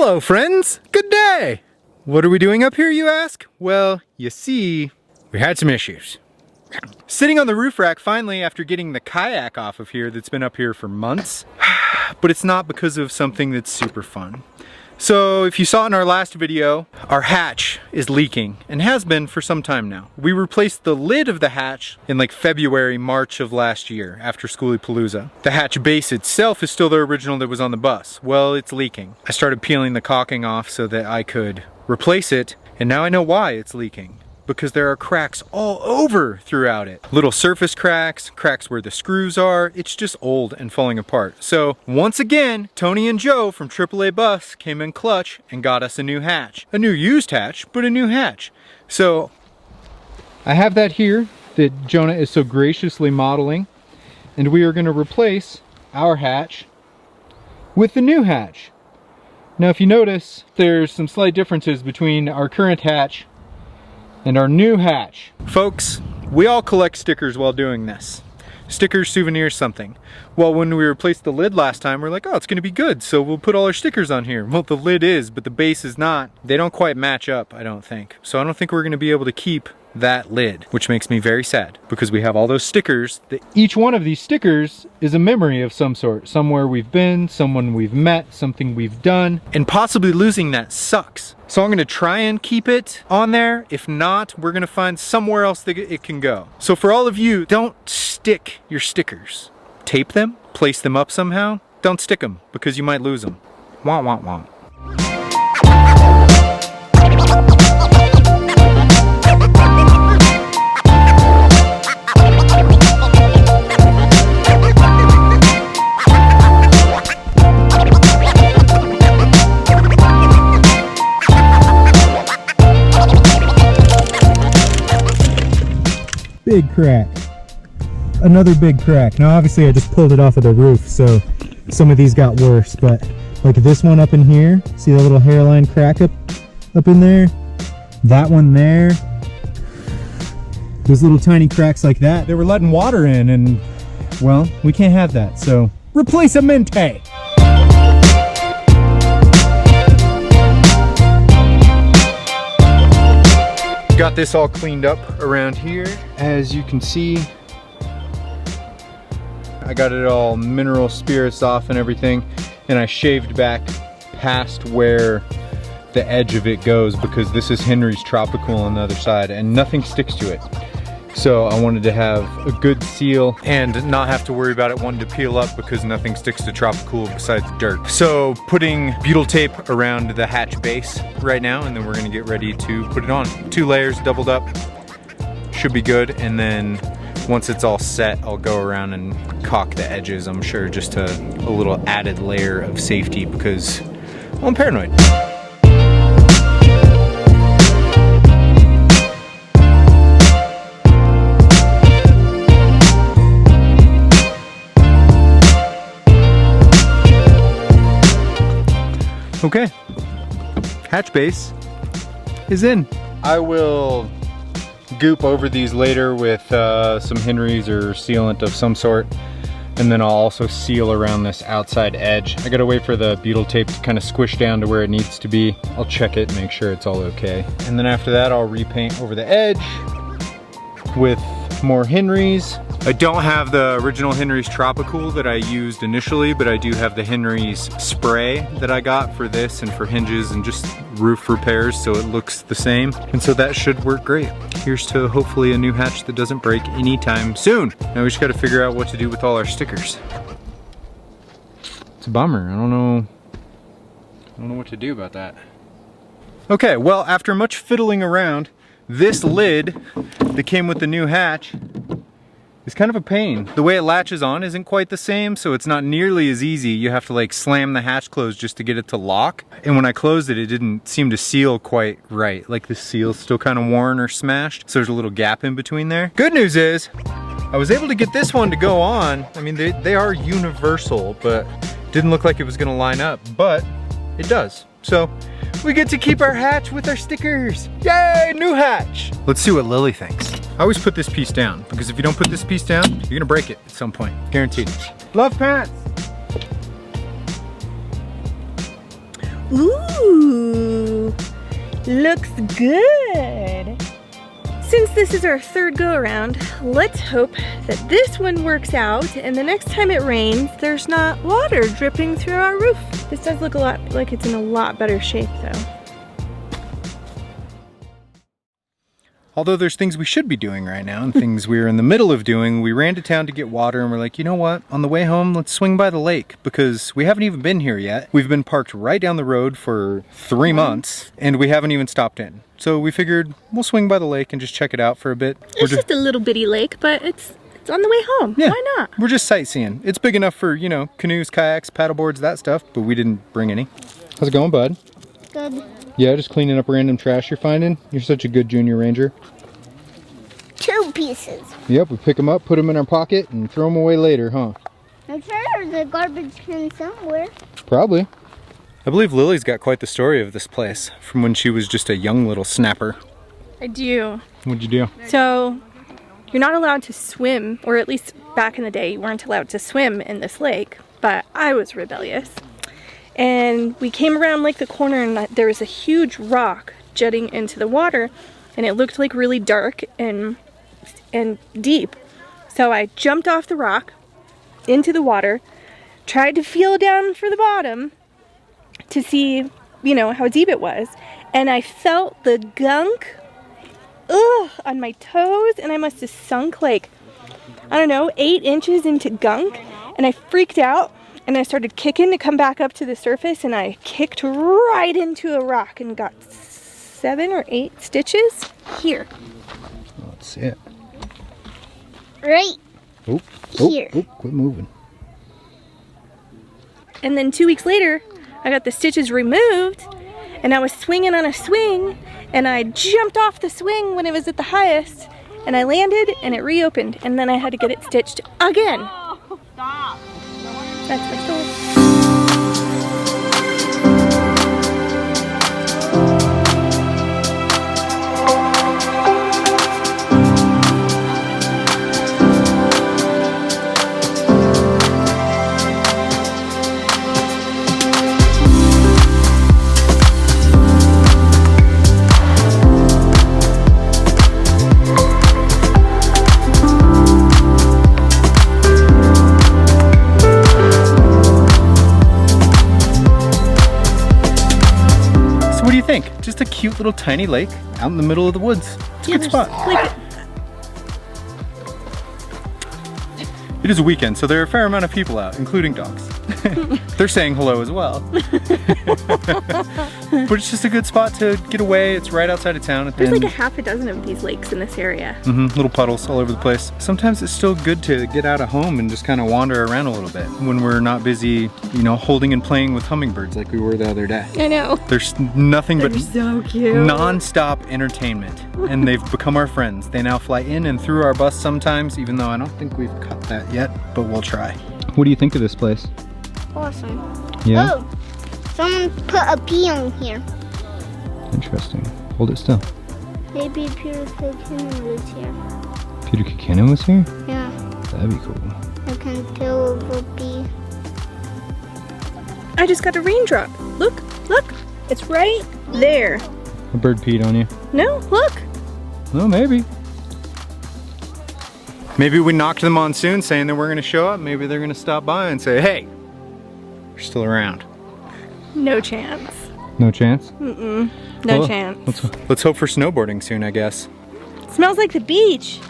Hello friends, good day! What are we doing up here, you ask? Well, you see, we had some issues. Sitting on the roof rack finally after getting the kayak off of here that's been up here for months, but it's not because of something that's super fun. So if you saw in our last video, our hatch is leaking and has been for some time now. We replaced the lid of the hatch in like February, March of last year after Schoolie-Palooza. The hatch base itself is still the original that was on the bus. Well, it's leaking. I started peeling the caulking off so that I could replace it, and now I know why it's leaking. Because there are cracks all over throughout it. Little surface cracks, cracks where the screws are. It's just old and falling apart. So once again, Tony and Joe from AAA Bus came in clutch and got us a new hatch. A new used hatch, but a new hatch. So I have that here that Jonah is so graciously modeling. And we are gonna replace our hatch with the new hatch. Now if you notice, there's some slight differences between our current hatch and our new hatch. Folks, we all collect stickers while doing this. Stickers, souvenirs, something. Well, when we replaced the lid last time, we're like, oh, it's gonna be good, so we'll put all our stickers on here. Well, the lid is, but the base is not. They don't quite match up, I don't think. So I don't think we're gonna be able to keep that lid, which makes me very sad because we have all those stickers. Each one of these stickers is a memory of some sort. Somewhere we've been, someone we've met, something we've done, and possibly losing that sucks. So I'm gonna try and keep it on there. If not, we're gonna find somewhere else that it can go. So for all of you, don't stick your stickers. Tape them, place them up somehow. Don't stick them because you might lose them. Wah, wah, wah. Big crack. Another big crack. Now obviously I just pulled it off of the roof, so some of these got worse, but like this one up in here, see the little hairline crack up in there? That one there. Those little tiny cracks like that. They were letting water in and, well, we can't have that, so replacemente! Got this all cleaned up around here. As you can see, I got it all mineral spirits off and everything, and I shaved back past where the edge of it goes because this is Henry's Tropical on the other side and nothing sticks to it. So I wanted to have a good seal and not have to worry about it wanting to peel up because nothing sticks to Tropical besides dirt. So putting butyl tape around the hatch base right now, and then we're gonna get ready to put it on. 2 layers doubled up, should be good. And then once it's all set, I'll go around and caulk the edges, I'm sure, just a little added layer of safety because, well, I'm paranoid. Okay, hatch base is in. I will goop over these later with some Henry's or sealant of some sort, and then I'll also seal around this outside edge. I gotta wait for the butyl tape to kind of squish down to where it needs to be. I'll check it, make sure it's all okay. And then after that, I'll repaint over the edge with more Henry's. I don't have the original Henry's Tropical that I used initially, but I do have the Henry's spray that I got for this and for hinges and just roof repairs, so it looks the same. And so that should work great. Here's to hopefully a new hatch that doesn't break anytime soon. Now we just gotta figure out what to do with all our stickers. It's a bummer, I don't know what to do about that. Okay, well, after much fiddling around, this lid that came with the new hatch is kind of a pain. The way it latches on isn't quite the same, so it's not nearly as easy. You have to like slam the hatch closed just to get it to lock. And when I closed it, it didn't seem to seal quite right. Like the seal's still kind of worn or smashed, so there's a little gap in between there. Good news is, I was able to get this one to go on. I mean, they are universal, but didn't look like it was gonna line up, but it does. So we get to keep our hatch with our stickers. Yay, new hatch. Let's see what Lily thinks. I always put this piece down because if you don't put this piece down, you're gonna break it at some point, guaranteed. Love pants. Ooh, looks good. Since this is our third go around, let's hope that this one works out and the next time it rains, there's not water dripping through our roof. This does look a lot like it's in a lot better shape though. Although there's things we should be doing right now and things we're in the middle of doing, we ran to town to get water and we're like, you know what? On the way home, let's swing by the lake because we haven't even been here yet. We've been parked right down the road for 3 months and we haven't even stopped in. So we figured we'll swing by the lake and just check it out for a bit. It's just a little bitty lake, but it's on the way home. Yeah, why not? We're just sightseeing. It's big enough for, you know, canoes, kayaks, paddleboards, that stuff, but we didn't bring any. How's it going, bud? Good. Yeah, just cleaning up random trash you're finding. You're such a good junior ranger. 2 pieces. Yep, we pick them up, put them in our pocket, and throw them away later, huh? I'm sure there's a garbage can somewhere. Probably. I believe Lily's got quite the story of this place from when she was just a young little snapper. I do. What'd you do? So, you're not allowed to swim, or at least back in the day, you weren't allowed to swim in this lake, but I was rebellious. And we came around like the corner and there was a huge rock jutting into the water and it looked like really dark and deep. So I jumped off the rock into the water, tried to feel down for the bottom to see, you know, how deep it was. And I felt the gunk on my toes and I must have sunk like, I don't know, 8 inches into gunk and I freaked out. And I started kicking to come back up to the surface and I kicked right into a rock and got 7 or 8 stitches here. Let's see it. Right here. Oh, quit moving. And then 2 weeks later, I got the stitches removed and I was swinging on a swing and I jumped off the swing when it was at the highest and I landed and it reopened and then I had to get it stitched again. Oh, stop. That's my story. Just a cute little tiny lake out in the middle of the woods. It's a good spot. It is a weekend, so there are a fair amount of people out, including dogs. They're saying hello as well. But it's just a good spot to get away. It's right outside of town. There's like a half a dozen of these lakes in this area. Little puddles all over the place. Sometimes it's still good to get out of home and just kind of wander around a little bit when we're not busy, you know, holding and playing with hummingbirds like we were the other day. I know. There's nothing but so cute. non-stop entertainment, and they've become our friends. They now fly in and through our bus sometimes, even though I don't think we've cut that yet, but we'll try. What do you think of this place? Awesome. Yeah? Oh, someone put a pea on here. Interesting. Hold it still. Maybe Peter Kilkenny was here. Peter Kilkenny was here? Yeah. That'd be cool. I can tell it will be. I just got a raindrop. Look, look. It's right there. A bird peed on you. No, look. Well, maybe. Maybe we knocked them on soon saying that we're going to show up. Maybe they're going to stop by and say, hey, we're still around. No chance. No chance? Mm-mm. No chance. Let's hope for snowboarding soon, I guess. It smells like the beach.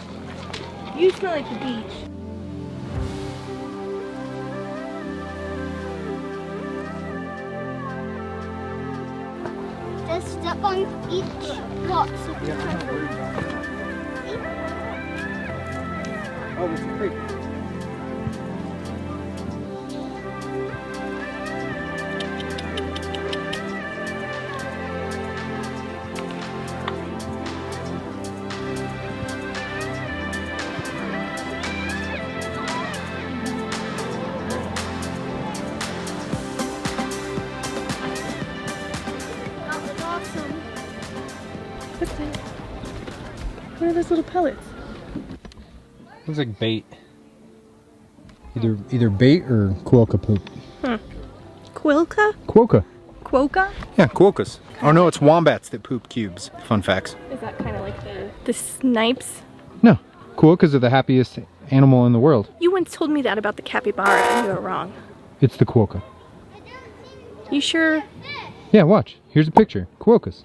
You smell like the beach. Just step on each box. Oh, there's a creek. What's that? What are those little pellets? Looks like bait. Either bait or quokka poop. Quilka? Quokka. quokka? Yeah, quokkas. Oh no, it's wombats that poop cubes. Fun facts. Is that kind of like the snipes? No, quokkas are the happiest animal in the world. You once told me that about the capybara and you were wrong. It's the quokka. You sure? Yeah, watch. Here's a picture. Quokkas.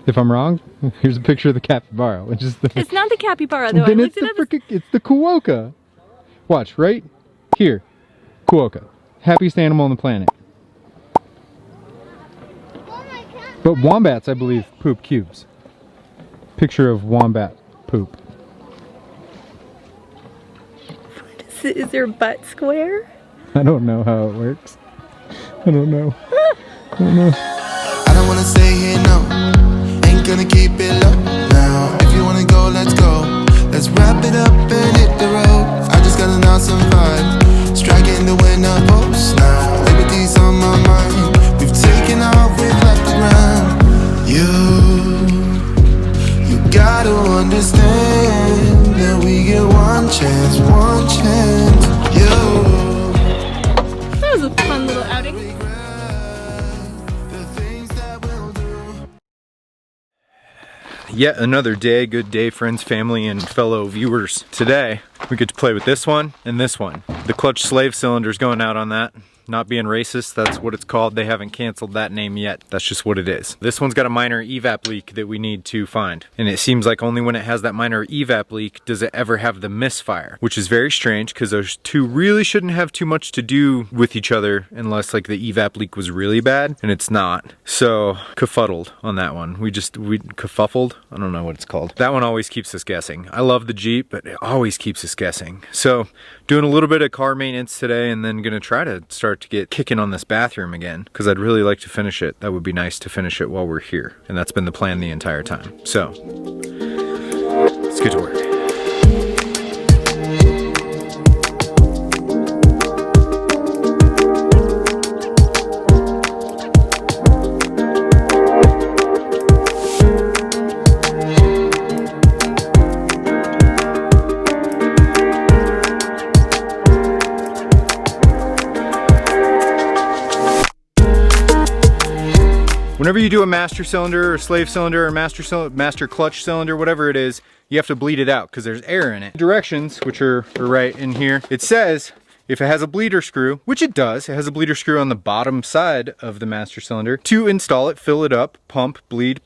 If I'm wrong, here's a picture of the capybara, which is the... It's not the capybara though. Then I it's looked it up. it's the quokka. Watch, right here. Quokka. Happiest animal on the planet. But wombats, I believe, poop cubes. Picture of wombat poop. Is their butt square? I don't know how it works. I don't know. I don't know. I don't wanna stay here, no. Ain't gonna keep it low now. If you wanna go, let's go. Let's wrap it up and hit the road. I just got an awesome vibe. Striking the winner post now. Liberty's on my mind. We've taken off, we've left the ground. You gotta understand that we get one chance, one chance. That was a fun little outing. Yet another day, good day, friends, family, and fellow viewers. Today, we get to play with this one and this one. The clutch slave cylinder's going out on that. Not being racist, that's what it's called. They haven't canceled that name yet. That's just what it is. This one's got a minor evap leak that we need to find. And it seems like only when it has that minor evap leak does it ever have the misfire, which is very strange because those two really shouldn't have too much to do with each other unless like the evap leak was really bad, and it's not. So, kerfuddled on that one. We kerfuffled? I don't know what it's called. That one always keeps us guessing. I love the Jeep, but it always keeps us guessing. So, doing a little bit of car maintenance today and then gonna try to start to get kicking on this bathroom again because I'd really like to finish it. That would be nice to finish it while we're here. And that's been the plan the entire time. So, let's get to work. Whenever you do a master cylinder or slave cylinder or master clutch cylinder, whatever it is, you have to bleed it out because there's air in it. Directions, which are right in here, it says if it has a bleeder screw, which it does, it has a bleeder screw on the bottom side of the master cylinder, to install it, fill it up, pump, bleed,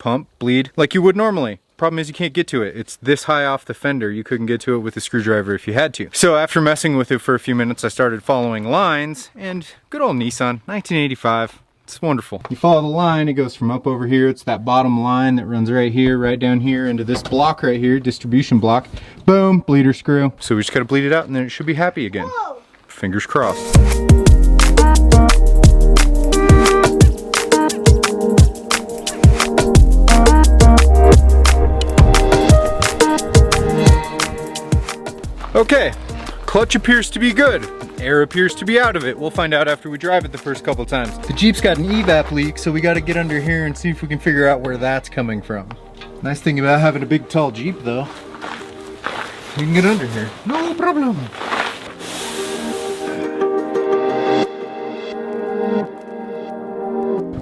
like you would normally. Problem is you can't get to it. It's this high off the fender. You couldn't get to it with a screwdriver if you had to. So after messing with it for a few minutes, I started following lines, and good old Nissan, 1985. It's wonderful. You follow the line, it goes from up over here. It's that bottom line that runs right here, right down here into this block right here, distribution block. Boom, bleeder screw. So we just gotta bleed it out and then it should be happy again. Whoa. Fingers crossed. Okay, clutch appears to be good. Air appears to be out of it. We'll find out after we drive it the first couple times. The Jeep's got an evap leak, so we gotta get under here and see if we can figure out where that's coming from. Nice thing about having a big tall Jeep though, you can get under here. No problem.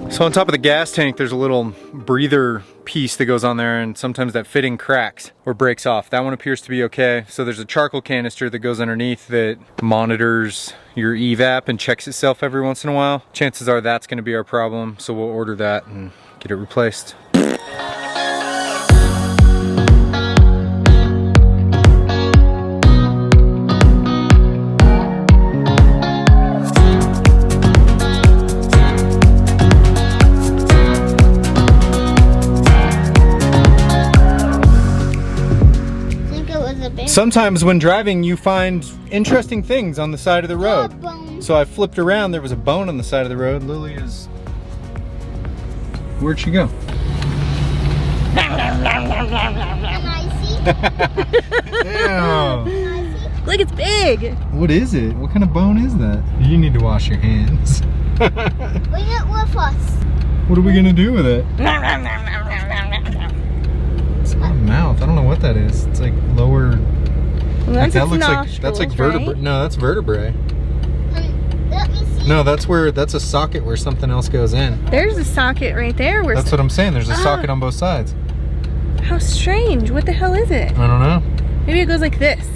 So on top of the gas tank, there's a little breather piece that goes on there, and sometimes that fitting cracks or breaks off. That one appears to be okay. So there's a charcoal canister that goes underneath that monitors your evap and checks itself every once in a while. Chances are that's gonna be our problem, so we'll order that and get it replaced. Sometimes when driving, you find interesting things on the side of the road. So I flipped around, there was a bone on the side of the road. Lily is... Where'd she go? Ew. Look, it's big. What is it? What kind of bone is that? You need to wash your hands. Bring it with us. What are we gonna do with it? It's not a mouth. I don't know what that is. It's like lower... Well, that looks like, that's like vertebrae. right? No, that's vertebrae. Let me see. No, that's a socket where something else goes in. There's a socket right there. Where That's what I'm saying. There's a socket on both sides. How strange. What the hell is it? I don't know. Maybe it goes like this.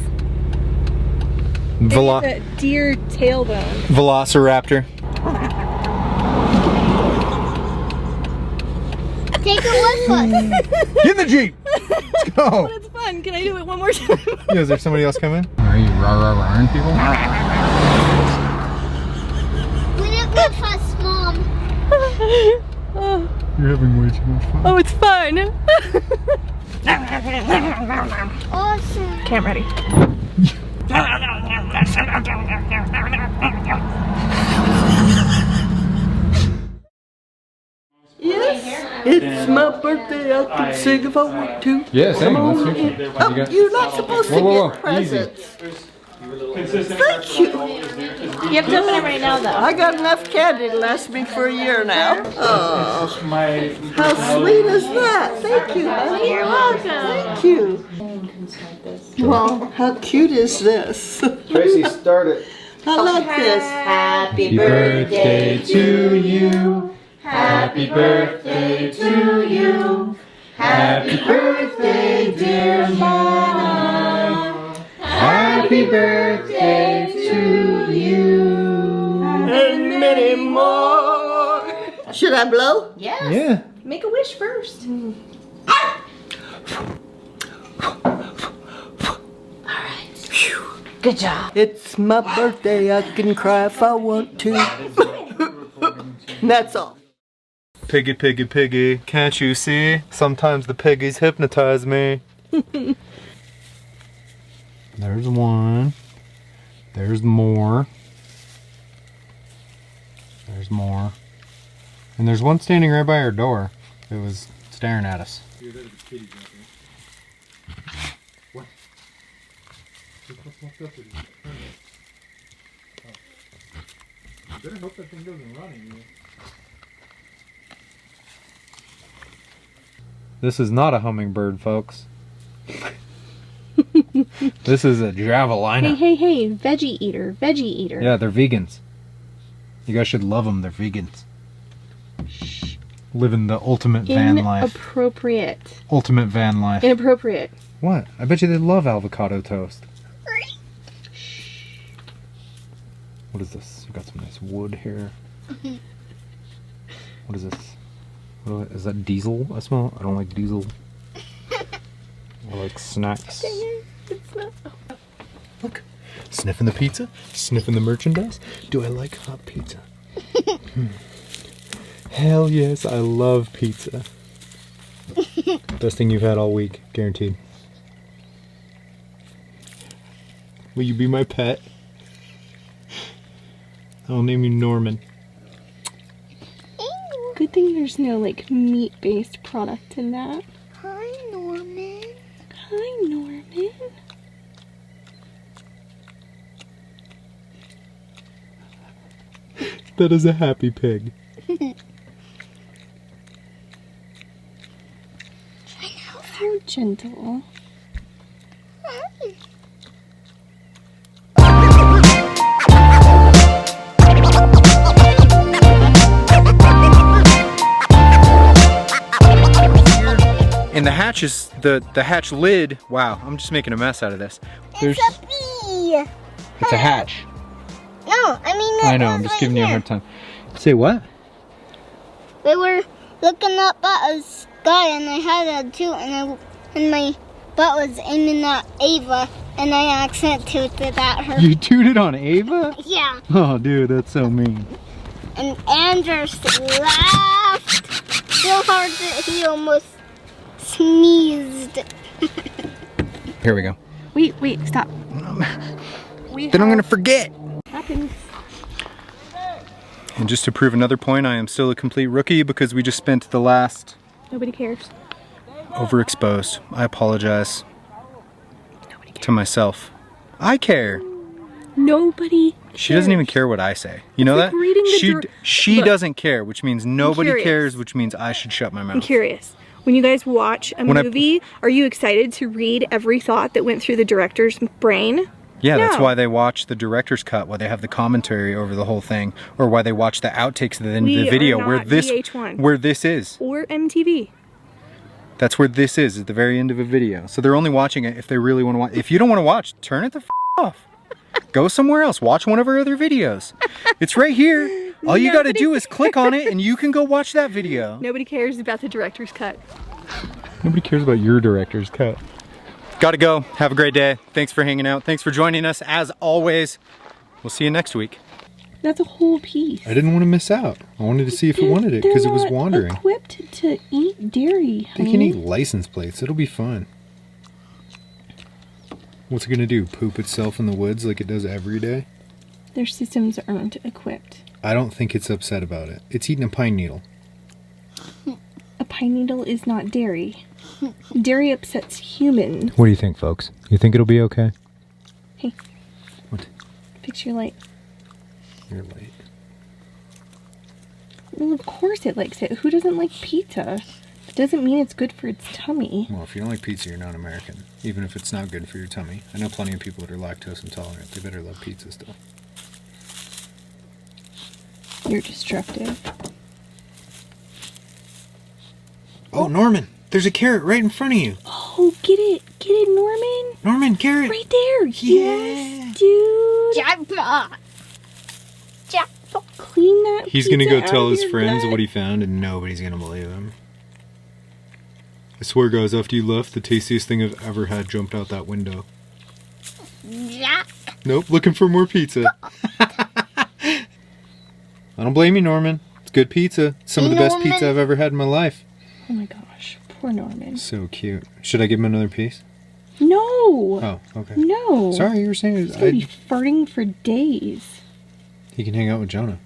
Maybe it's a deer tailbone. Velociraptor. Take it with us. Get in the Jeep! Let's go! But it's fun. Can I do it one more time? Yeah, is there somebody else coming? Are you rah-rah-rahing people? Bring it with us, Mom. Oh. You're having way too much fun. Oh, it's fun. Awesome. Okay, I'm ready. Yes, it's my birthday. I can sing if I want to. Yeah, sing. Come Let's on hear in. it. Oh, you're not supposed to Whoa, get easy. presents. Thank you. You have to open it right now, though. I got enough candy to last me for a year now. Oh, how sweet is that? Thank you, honey. You're welcome. Thank you. Well, how cute is this? Tracy, start it. I like this. Happy birthday to you. Happy birthday to you. Happy birthday, dear Mom. Happy birthday to you. And many more. Should I blow? Yes. Yeah. Make a wish first. Good job. It's my birthday. I can cry if I want to. That's all. Piggy, piggy, piggy. Can't you see? Sometimes the piggies hypnotize me. There's one. There's more. There's more. And there's one standing right by our door. It was staring at us. What? Better hope that thing doesn't run in you. This is not a hummingbird, folks. This is a javelina. Hey, veggie eater, veggie eater. Yeah, they're vegans. You guys should love them. They're vegans. Living the ultimate van life. Inappropriate. Ultimate van life. Inappropriate. What? I bet you they love avocado toast. What is this? You got some nice wood here. What is this? Is that diesel I smell? I don't like diesel. I like snacks. It's not. Look. Sniffing the pizza. Sniffing the merchandise. Do I like hot pizza? Hell yes, I love pizza. Best thing you've had all week. Guaranteed. Will you be my pet? I'll name you Norman. Good thing there's no like meat-based product in that. Hi, Norman. Hi, Norman. That is a happy pig. So gentle. And the hatch is the hatch lid. Wow, I'm just making a mess out of this. It's a bee. It's a hatch. No, I mean I know, I'm just giving you a hard time. Say what? We were looking up at a sky and I had a toot and my butt was aiming at Ava and I accidentally tooted at her. You tooted on Ava? Yeah. Oh, dude, that's so mean. And Anders laughed so hard that he almost sneezed. Here we go. Wait, stop. Then I'm gonna forget. Happens. And just to prove another point, I am still a complete rookie because we just spent the last Nobody cares. overexposed. I apologize to myself. I care. Nobody She doesn't even care what I say. You know like that? reading the She Look, doesn't care, which means nobody curious. cares, which means I should shut my I'm mouth. curious. When you guys watch a When I- movie, are you excited to read every thought that went through the director's brain? Yeah, that's No. why they watch the director's cut, why they have the commentary over the whole thing, or why they watch the outtakes at the end of We the video are where not this VH1. where this is. Or MTV. That's where this is at the very end of a video. So they're only watching it if they really want to watch. If you don't want to watch, turn it the off. Go somewhere else. Watch one of our other videos. It's right here. All you got to do is click on it and you can go watch that video. Nobody cares about the director's cut. Nobody cares about your director's cut. Gotta go. Have a great day. Thanks for hanging out. Thanks for joining us. As always, we'll see you next week. That's a whole piece. I didn't want to miss out. I wanted to see if it wanted it because it was wandering. Equipped to eat dairy. They can eat license plates. It'll be fun. What's it gonna do? Poop itself in the woods like it does every day? Their systems aren't equipped. I don't think it's upset about it. It's eating a pine needle. A pine needle is not dairy. Dairy upsets humans. What do you think, folks? You think it'll be okay? Hey. What? Fix your light. You're late. Well, of course it likes it. Who doesn't like pizza? It doesn't mean it's good for its tummy. Well, if you don't like pizza, you're not American. Even if it's not good for your tummy. I know plenty of people that are lactose intolerant. They better love pizza still. You're destructive. Oh, Norman! There's a carrot right in front of you. Oh, get it. Get it, Norman. Norman, carrot! Right there. Yeah. Yes, dude. Jackpot. Jackpot. Clean that He's gonna pizza go tell out of his your friends gut. what he found and nobody's gonna believe him. I swear, guys, after you left, the tastiest thing I've ever had jumped out that window. Jack. Nope, looking for more pizza. I don't blame you, Norman. It's good pizza. Some of the best Norman. pizza I've ever had in my life. Oh my gosh. Poor Norman. So cute. Should I give him another piece? No. Oh, okay. No. Sorry, you were saying He's gonna be farting for days. he can hang out with Jonah.